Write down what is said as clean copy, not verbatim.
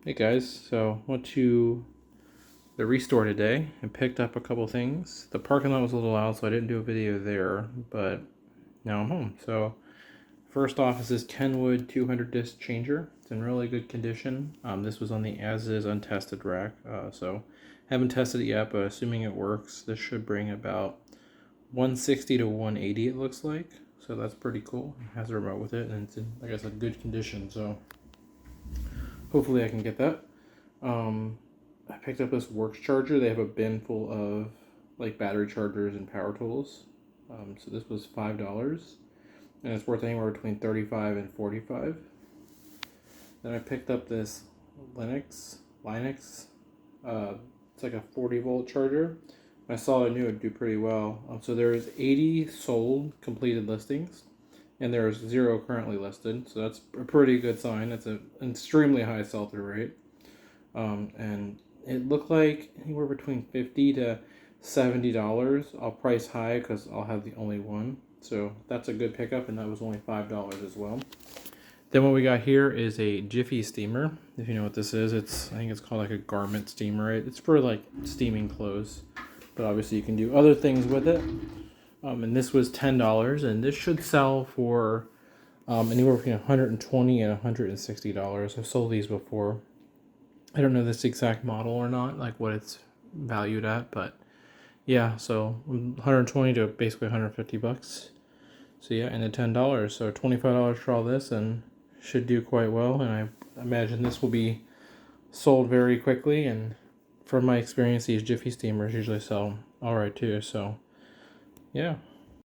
Hey guys, so went to the Restore today and picked up a couple things. The parking lot was a little loud, so I didn't do a video there, but now I'm home. So first off is this Kenwood 200 disc changer. It's in really good condition. This was on the as-is untested rack, so haven't tested it yet, but assuming it works, this should bring about 160 to 180 it looks like. So that's pretty cool. It has a remote with it, and it's in, like I said, good condition. So hopefully I can get that. I picked up this Works charger. They have a bin full of like battery chargers and power tools. So this was $5, and it's worth anywhere between 35 and 45. Then I picked up this Linux. It's like a 40-volt charger. I saw I knew it'd do pretty well. So there's 80 sold completed listings, and there's 0 currently listed. So that's a pretty good sign. It's an extremely high sell-through rate. And it looked like anywhere between $50 to $70. I'll price high because I'll have the only one. So that's a good pickup, and that was only $5 as well. Then what we got here is a Jiffy steamer. If you know what this is, I think it's called like a garment steamer. Right? It's for like steaming clothes, but obviously you can do other things with it. And this was $10, and this should sell for anywhere between $120 and $160. I've sold these before. I don't know this exact model or not, like what it's valued at, but yeah, so 120 to basically 150 bucks. So yeah, and at $10, so $25 for all this, and should do quite well. And I imagine this will be sold very quickly. And from my experience, these Jiffy steamers usually sell all right too. So yeah,